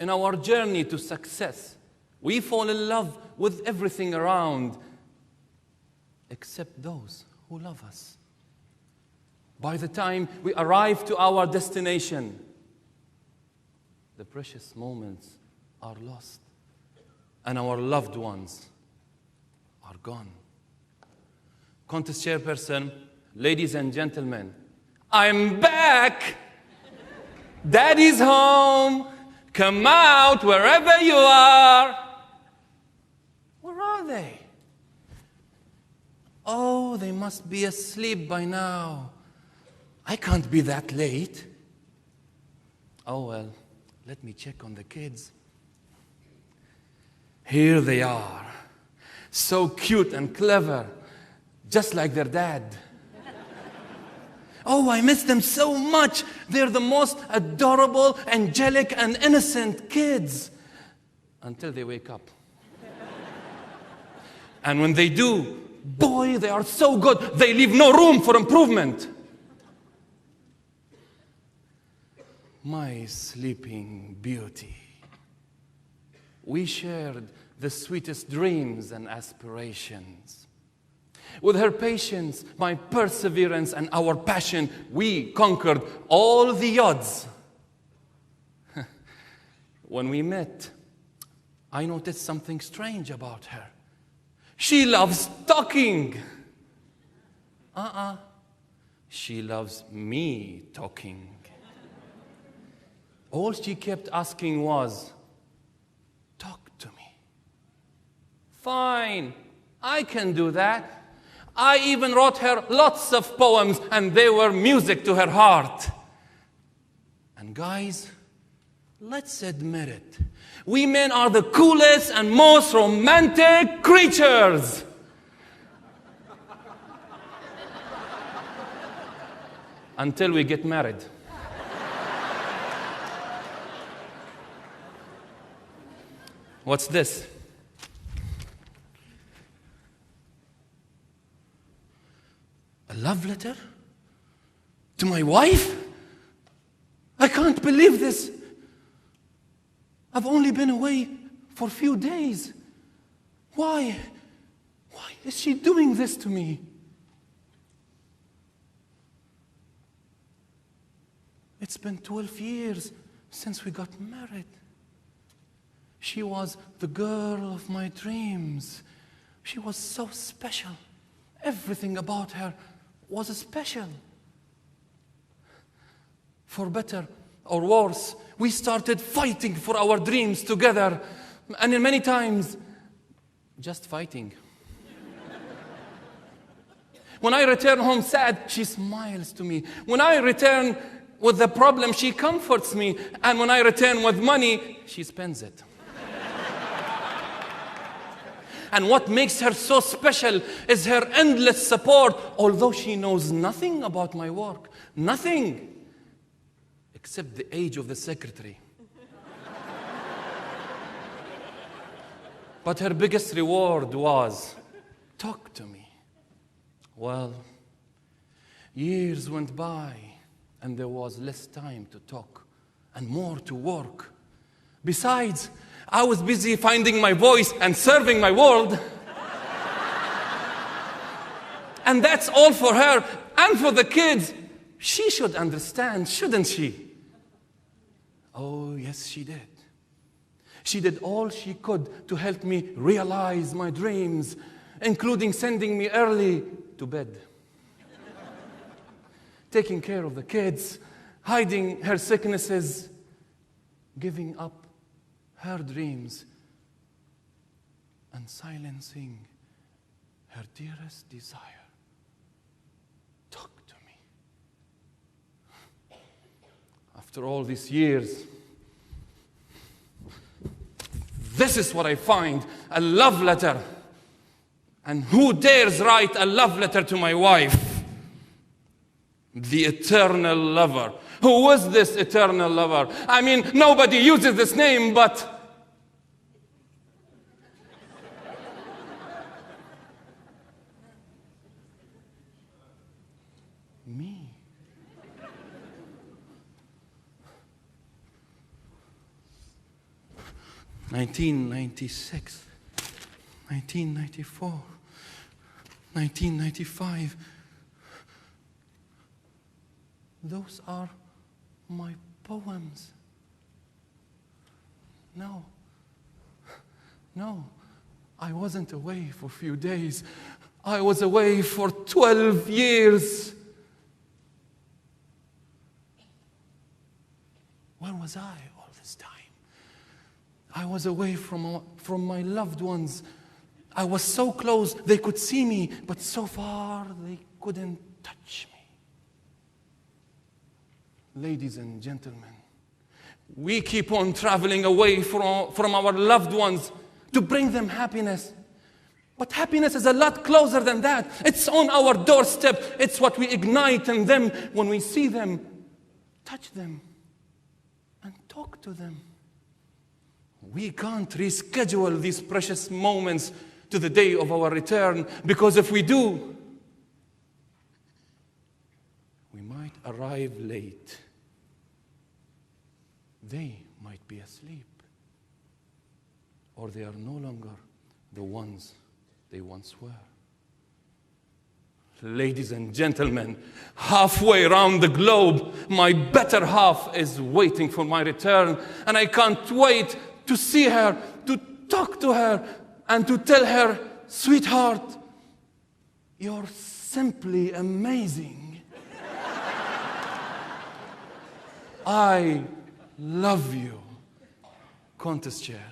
in our journey to success, we fall in love with everything around except those who love us. By the time we arrive to our destination, the precious moments are lost and our loved ones are gone. Contest chairperson, ladies and gentlemen, I'm back! Daddy's home! Come out wherever you are! Where are they? Oh, they must be asleep by now. I can't be that late. Oh well, let me check on the kids. Here they are. So cute and clever, just like their dad. Oh, I miss them so much. They're the most adorable, angelic, and innocent kids. Until they wake up. And when they do, boy, they are so good. They leave no room for improvement. My sleeping beauty. We shared the sweetest dreams and aspirations. With her patience, my perseverance, and our passion, we conquered all the odds. When we met, I noticed something strange about her. She loves talking. She loves me talking. All she kept asking was, talk to me. Fine, I can do that. I even wrote her lots of poems, and they were music to her heart. And guys, let's admit it. We men are the coolest and most romantic creatures. Until we get married. What's this? A love letter? To my wife? I can't believe this. I've only been away for a few days. Why? Why is she doing this to me? It's been 12 years since we got married. She was the girl of my dreams. She was so special. Everything about her was special. For better or worse, we started fighting for our dreams together. And in many times, just fighting. When I return home sad, she smiles to me. When I return with a problem, she comforts me. And when I return with money, she spends it. And what makes her so special is her endless support, although she knows nothing about my work. Nothing. Except the age of the secretary. But her biggest reward was, talk to me. Well, years went by, and there was less time to talk and more to work. Besides, I was busy finding my voice and serving my world. And that's all for her and for the kids. She should understand, shouldn't she? Oh, yes, she did. She did all she could to help me realize my dreams, including sending me early to bed. Taking care of the kids, hiding her sicknesses, giving up her dreams, and silencing her dearest desire. Talk to me. After all these years, this is what I find, a love letter. And who dares write a love letter to my wife? The eternal lover. Who is this eternal lover? I mean, nobody uses this name, but me. 1996, 1994, 1995. Those are my poems. No, I wasn't away for a few days. I was away for 12 years. Where was I all this time? I was away from my loved ones. I was so close, they could see me, but so far, they couldn't touch me. Ladies and gentlemen, we keep on traveling away from our loved ones to bring them happiness. But happiness is a lot closer than that. It's on our doorstep. It's what we ignite in them when we see them, touch them, and talk to them. We can't reschedule these precious moments to the day of our return, because if we do, we might arrive late. They might be asleep, or they are no longer the ones they once were. Ladies and gentlemen, halfway around the globe, my better half is waiting for my return, and I can't wait to see her, to talk to her, and to tell her, sweetheart, you're simply amazing. I love you. Contest chair.